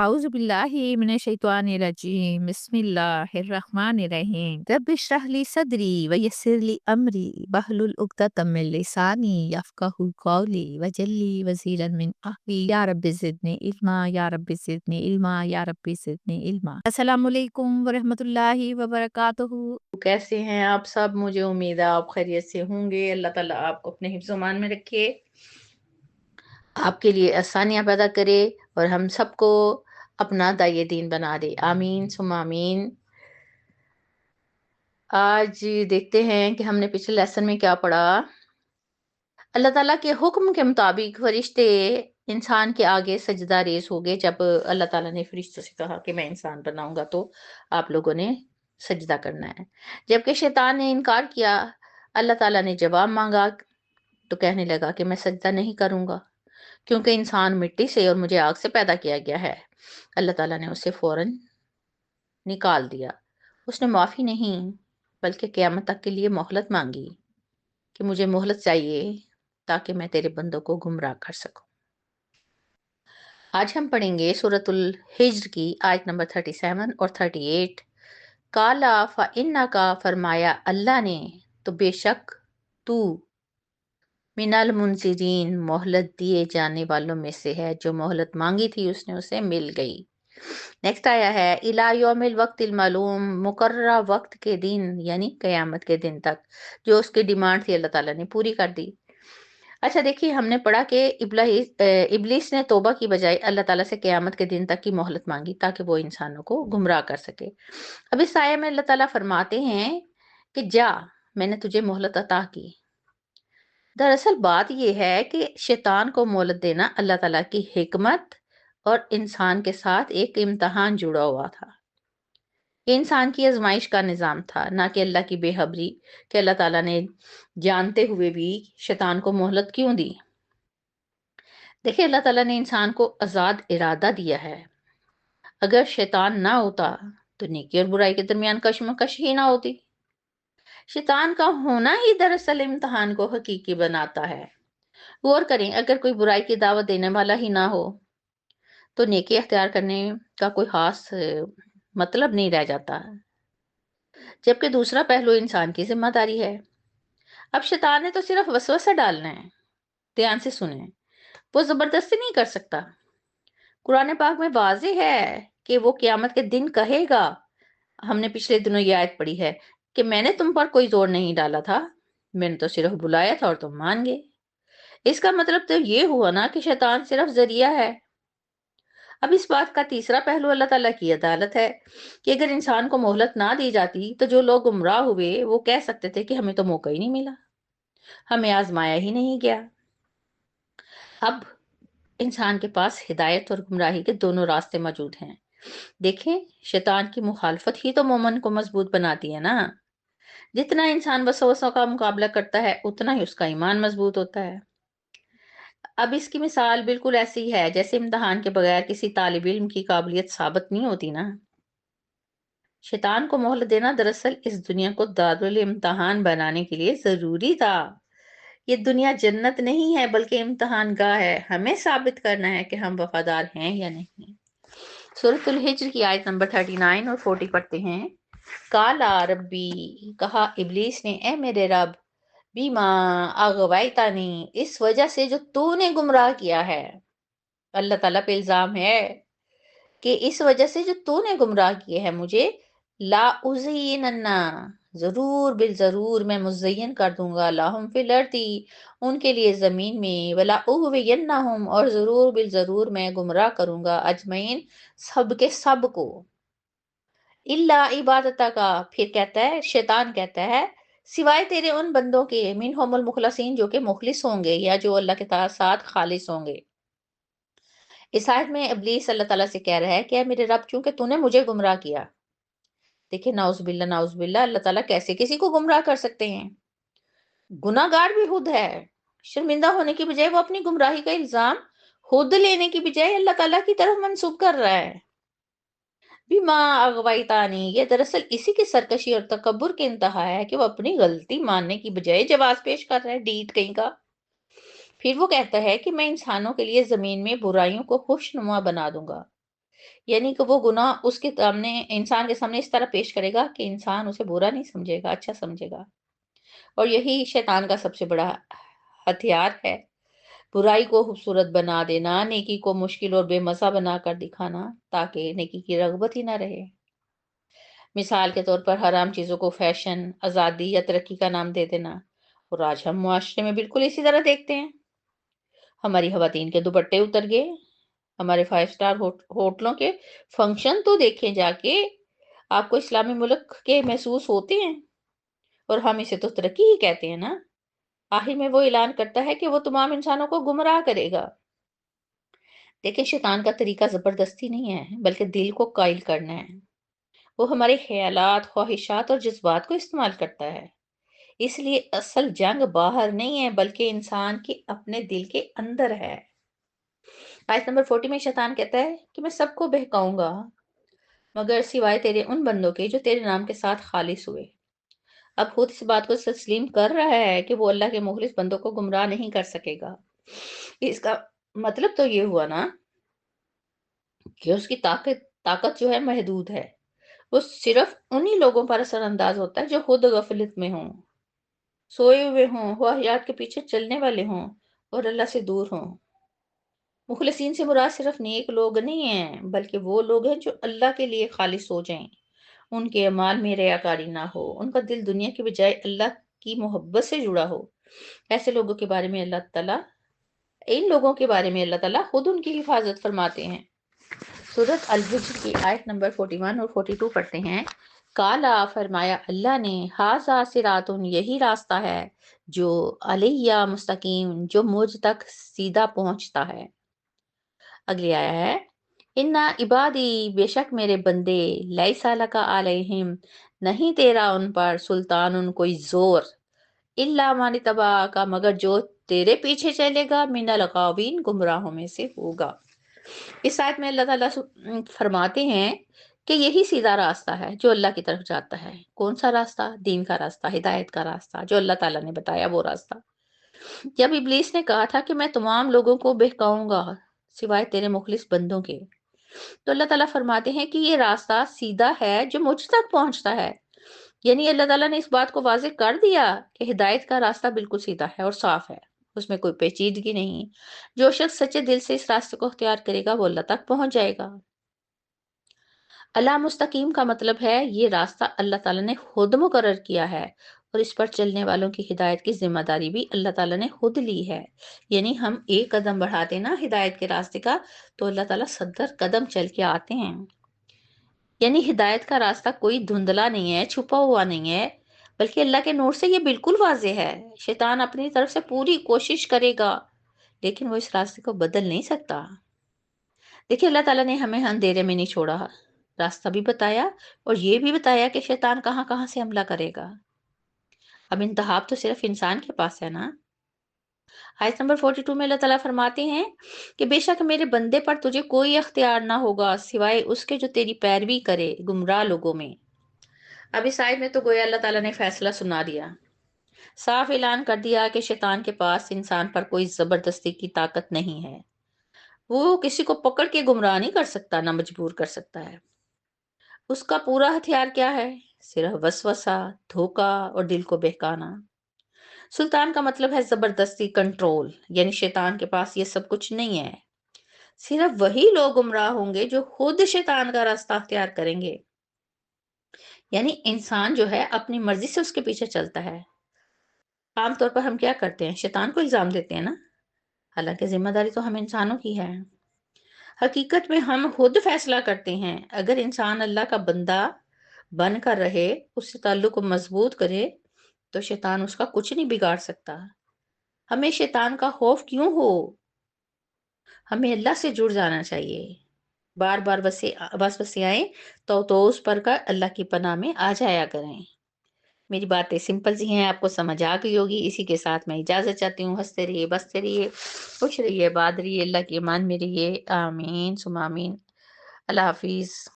أعوذ بالله من الشيطان الرجيم بسم الله الرحمن الرحيم رب اشرح لي صدري ويسر لي أمري واحلل عقدة من لساني يفقهوا قولي واجعل لي وزيرا من أهلي يا رب زدني علما يا رب زدني علما يا رب زدني علما السلام علیکم ورحمۃ اللہ وبرکاتہ۔ کیسے ہیں آپ سب؟ مجھے امید ہے آپ خیریت سے ہوں گے۔ اللہ تعالیٰ آپ کو اپنے حفظ و امان میں رکھے، آپ کے لیے آسانیاں پیدا کرے اور ہم سب کو اپنا داعیے دین بنا دے، آمین ثم آمین۔ آج دیکھتے ہیں کہ ہم نے پچھلے لیسن میں کیا پڑھا۔ اللہ تعالیٰ کے حکم کے مطابق فرشتے انسان کے آگے سجدہ ریز ہو گئے۔ جب اللہ تعالیٰ نے فرشتوں سے کہا کہ میں انسان بناؤں گا تو آپ لوگوں نے سجدہ کرنا ہے، جبکہ شیطان نے انکار کیا، اللہ تعالیٰ نے جواب مانگا تو کہنے لگا کہ میں سجدہ نہیں کروں گا کیونکہ انسان مٹی سے اور مجھے آگ سے پیدا کیا گیا ہے۔ اللہ تعالیٰ نے اسے فوراً نکال دیا۔ اس نے معافی نہیں بلکہ قیامت تک کے لیے مہلت مانگی کہ مجھے مہلت چاہیے تاکہ میں تیرے بندوں کو گمراہ کر سکوں۔ آج ہم پڑھیں گے سورۃ الحجر کی آیت نمبر 37 اور 38۔ کالا فإنکا، فرمایا اللہ نے تو بے شک تو من المنذرین، مہلت دیے جانے والوں میں سے ہے۔ جو مہلت مانگی تھی اس نے اسے مل گئی۔ نیکسٹ آیا ہے الی یوم الوقت المعلوم، مقررہ وقت کے دن یعنی قیامت کے دن تک جو اس کی ڈیمانڈ تھی اللہ تعالیٰ نے پوری کر دی۔ اچھا دیکھیے، ہم نے پڑھا کہ ابلیس نے توبہ کی بجائے اللہ تعالیٰ سے قیامت کے دن تک کی مہلت مانگی تاکہ وہ انسانوں کو گمراہ کر سکے۔ اب اس آیے میں اللہ تعالیٰ فرماتے ہیں کہ جا، میں نے تجھے مہلت عطا کی۔ دراصل بات یہ ہے کہ شیطان کو مہلت دینا اللہ تعالیٰ کی حکمت اور انسان کے ساتھ ایک امتحان جڑا ہوا تھا۔ یہ انسان کی آزمائش کا نظام تھا، نہ کہ اللہ کی بے خبری کہ اللہ تعالیٰ نے جانتے ہوئے بھی شیطان کو مہلت کیوں دی۔ دیکھیں، اللہ تعالیٰ نے انسان کو آزاد ارادہ دیا ہے۔ اگر شیطان نہ ہوتا تو نیکی اور برائی کے درمیان کشمکش ہی نہ ہوتی۔ شیطان کا ہونا ہی دراصل امتحان کو حقیقی بناتا ہے۔ غور کریں، اگر کوئی برائی کی دعوت دینے والا ہی نہ ہو تو نیکی اختیار کرنے کا کوئی خاص مطلب نہیں رہ جاتا، جبکہ دوسرا پہلو انسان کی ذمہ داری ہے۔ اب شیطان نے تو صرف وسوسہ ڈالنا ہے۔ دھیان سے سنیں، وہ زبردستی نہیں کر سکتا۔ قرآن پاک میں واضح ہے کہ وہ قیامت کے دن کہے گا، ہم نے پچھلے دنوں یہ آیت پڑھی ہے کہ میں نے تم پر کوئی زور نہیں ڈالا تھا، میں نے تو صرف بلایا تھا اور تم مان گئے۔ اس کا مطلب تو یہ ہوا نا کہ شیطان صرف ذریعہ ہے۔ اب اس بات کا تیسرا پہلو اللہ تعالیٰ کی عدالت ہے کہ اگر انسان کو مہلت نہ دی جاتی تو جو لوگ گمراہ ہوئے وہ کہہ سکتے تھے کہ ہمیں تو موقع ہی نہیں ملا، ہمیں آزمایا ہی نہیں گیا۔ اب انسان کے پاس ہدایت اور گمراہی کے دونوں راستے موجود ہیں۔ دیکھیں، شیطان کی مخالفت ہی تو مومن کو مضبوط بناتی ہے نا۔ جتنا انسان وسوسوں کا مقابلہ کرتا ہے اتنا ہی اس کا ایمان مضبوط ہوتا ہے۔ اب اس کی مثال بالکل ایسی ہے جیسے امتحان کے بغیر کسی طالب علم کی قابلیت ثابت نہیں ہوتی نا۔ شیطان کو مہلت دینا دراصل اس دنیا کو دارالامتحان بنانے کے لیے ضروری تھا۔ یہ دنیا جنت نہیں ہے بلکہ امتحان گاہ ہے، ہمیں ثابت کرنا ہے کہ ہم وفادار ہیں یا نہیں۔ سورۃ الحجر کی آیت نمبر 39 اور 40 پڑھتے ہیں۔ کالا ربی، کہا ابلیس نے، اے میرے رب، بیما اغویتنی، اس وجہ سے جو تو نے گمراہ کیا ہے۔ اللہ تعالیٰ پہ الزام ہے کہ اس وجہ سے جو تو نے گمراہ کیے ہیں مجھے، لا ازیننا، ضرور بالضرور میں مزین کر دوں گا، لہم فی الارض، ان کے لیے زمین میں، ولا اغوینہم، اور ضرور بالضرور میں گمراہ کروں گا، اجمعین، سب کے سب کو، الا عبادتہ کا، پھر کہتا ہے، شیطان کہتا ہے، سوائے تیرے ان بندوں کے، منہم المخلصین، جو کہ مخلص ہوں گے یا جو اللہ کے ساتھ خالص ہوں گے۔ اس آیت میں ابلیس اللہ تعالیٰ سے کہہ رہا ہے کہ اے میرے رب، چونکہ تو نے مجھے گمراہ کیا۔ دیکھیں، نعوذ باللہ نعوذ باللہ، اللہ تعالیٰ کیسے کسی کو گمراہ کر سکتے ہیں؟ گناہ گار بھی خود ہے۔ شرمندہ ہونے کی بجائے وہ اپنی گمراہی کا الزام خود لینے کی بجائے اللہ تعالیٰ کی طرف منسوب کر رہا ہے۔ بیما اغویتانی، یہ دراصل اسی کی سرکشی اور تکبر کی انتہا ہے کہ وہ اپنی غلطی ماننے کی بجائے جواز پیش کر رہا ہے، ڈیٹ کہیں کا۔ پھر وہ کہتا ہے کہ میں انسانوں کے لیے زمین میں برائیوں کو خوشنما بنا دوں گا۔ یعنی کہ وہ گناہ اس کے سامنے، انسان کے سامنے اس طرح پیش کرے گا کہ انسان اسے برا نہیں سمجھے گا، اچھا سمجھے گا۔ اور یہی شیطان کا سب سے بڑا ہتھیار ہے، برائی کو خوبصورت بنا دینا، نیکی کو مشکل اور بے مزہ بنا کر دکھانا تاکہ نیکی کی رغبت ہی نہ رہے۔ مثال کے طور پر حرام چیزوں کو فیشن، آزادی یا ترقی کا نام دے دینا، اور آج ہم معاشرے میں بالکل اسی طرح دیکھتے ہیں۔ ہماری خواتین کے دوپٹے اتر گئے، ہمارے 5 اسٹار ہوٹلوں کے فنکشن تو دیکھیں جا کے آپ کو اسلامی ملک کے محسوس ہوتے ہیں، اور ہم اسے تو ترقی ہی کہتے ہیں نا۔ آخر میں وہ اعلان کرتا ہے کہ وہ تمام انسانوں کو گمراہ کرے گا۔ دیکھیں، شیطان کا طریقہ زبردستی نہیں ہے بلکہ دل کو قائل کرنا ہے۔ وہ ہمارے خیالات، خواہشات اور جذبات کو استعمال کرتا ہے۔ اس لیے اصل جنگ باہر نہیں ہے بلکہ انسان کے اپنے دل کے اندر ہے۔ آیت نمبر 40 میں شیطان کہتا ہے کہ میں سب کو بہکاؤں گا مگر سوائے تیرے ان بندوں کے جو تیرے نام کے ساتھ خالص ہوئے۔ اب خود اس بات کو تسلیم کر رہا ہے کہ وہ اللہ کے مخلص بندوں کو گمراہ نہیں کر سکے گا۔ اس کا مطلب تو یہ ہوا نا کہ اس کی طاقت جو ہے محدود ہے۔ وہ صرف انہی لوگوں پر اثر انداز ہوتا ہے جو خود غفلت میں ہوں، سوئے ہوئے ہوں، خواہشات کے پیچھے چلنے والے ہوں اور اللہ سے دور ہوں۔ مخلصین سے مراد صرف نیک لوگ نہیں ہیں بلکہ وہ لوگ ہیں جو اللہ کے لیے خالص ہو جائیں، ان کے اعمال میں ریاکاری نہ ہو، ان کا دل دنیا کی بجائے اللہ کی محبت سے جڑا ہو۔ ایسے لوگوں کے بارے میں اللہ تعالیٰ خود ان کی حفاظت فرماتے ہیں۔ سورۃ الحجر کی آیت نمبر 41 اور 42 پڑھتے ہیں۔ کالا، فرمایا اللہ نے، ھذا صراط، یہی راستہ ہے، جو علیہ مستقیم، جو مجھ تک سیدھا پہنچتا ہے۔ اگلی آیا ہے، انا عبادی، بے شک میرے بندے، لیس لک علیہم، نہیں تیرا ان پر، سلطان، کوئی زور، الا من اتبعک، مگر جو تیرے پیچھے چلے گا، من الغاوین، گمراہوں میں سے ہوگا۔ اس آیت میں اللہ تعالیٰ فرماتے ہیں کہ یہی سیدھا راستہ ہے جو اللہ کی طرف جاتا ہے۔ کون سا راستہ؟ دین کا راستہ، ہدایت کا راستہ، جو اللہ تعالیٰ نے بتایا وہ راستہ۔ جب ابلیس نے کہا تھا کہ میں تمام لوگوں کو بہکاؤں گا سوائے تیرے مخلص بندوں کے، تو اللہ تعالیٰ فرماتے ہیں کہ یہ راستہ سیدھا ہے جو مجھ تک پہنچتا ہے۔ یعنی اللہ تعالیٰ نے اس بات کو واضح کر دیا کہ ہدایت کا راستہ بالکل سیدھا ہے اور صاف ہے، اس میں کوئی پیچیدگی نہیں۔ جو شخص سچے دل سے اس راستے کو اختیار کرے گا وہ اللہ تک پہنچ جائے گا۔ اللہ مستقیم کا مطلب ہے یہ راستہ اللہ تعالیٰ نے خود مقرر کیا ہے، اور اس پر چلنے والوں کی ہدایت کی ذمہ داری بھی اللہ تعالیٰ نے خود لی ہے۔ یعنی ہم ایک قدم بڑھاتے نا ہدایت کے راستے کا، تو اللہ تعالیٰ 70 قدم چل کے آتے ہیں۔ یعنی ہدایت کا راستہ کوئی دھندلا نہیں ہے، چھپا ہوا نہیں ہے، بلکہ اللہ کے نور سے یہ بالکل واضح ہے۔ شیطان اپنی طرف سے پوری کوشش کرے گا لیکن وہ اس راستے کو بدل نہیں سکتا۔ دیکھیں، اللہ تعالیٰ نے ہمیں اندھیرے میں نہیں چھوڑا، راستہ بھی بتایا اور یہ بھی بتایا کہ شیطان کہاں کہاں سے حملہ کرے گا۔ اب انتخاب تو صرف انسان کے پاس ہے نا۔ آیت نمبر 42 میں اللہ تعالیٰ فرماتے ہیں کہ بے شک میرے بندے پر تجھے کوئی اختیار نہ ہوگا سوائے اس کے جو تیری پیروی کرے گمراہ لوگوں میں۔ اب اس آیت میں تو گویا اللہ تعالیٰ نے فیصلہ سنا دیا، صاف اعلان کر دیا کہ شیطان کے پاس انسان پر کوئی زبردستی کی طاقت نہیں ہے۔ وہ کسی کو پکڑ کے گمراہ نہیں کر سکتا، نہ مجبور کر سکتا ہے۔ اس کا پورا ہتھیار کیا ہے؟ صرف وسوسہ، دھوکہ اور دل کو بہکانا۔ سلطان کا مطلب ہے زبردستی، کنٹرول، یعنی شیطان کے پاس یہ سب کچھ نہیں ہے۔ صرف وہی لوگ گمراہ ہوں گے جو خود شیطان کا راستہ اختیار کریں گے۔ یعنی انسان جو ہے اپنی مرضی سے اس کے پیچھے چلتا ہے۔ عام طور پر ہم کیا کرتے ہیں؟ شیطان کو الزام دیتے ہیں نا، حالانکہ ذمہ داری تو ہم انسانوں کی ہے۔ حقیقت میں ہم خود فیصلہ کرتے ہیں۔ اگر انسان اللہ کا بندہ بن کر رہے، اس سے تعلق کو مضبوط کرے، تو شیطان اس کا کچھ نہیں بگاڑ سکتا۔ ہمیں شیطان کا خوف کیوں ہو؟ ہمیں اللہ سے جڑ جانا چاہیے۔ بار بار وسوسے آئیں تو اس پر کا اللہ کی پناہ میں آ جایا کریں۔ میری باتیں سمپل سی ہیں، آپ کو سمجھ آ گئی ہوگی۔ اسی کے ساتھ میں اجازت چاہتی ہوں۔ ہنستے رہیے، بستے رہیے، خوش رہیے، آباد رہیے، اللہ کی امان میں رہیے۔ آمین ثم آمین۔ اللہ حافظ۔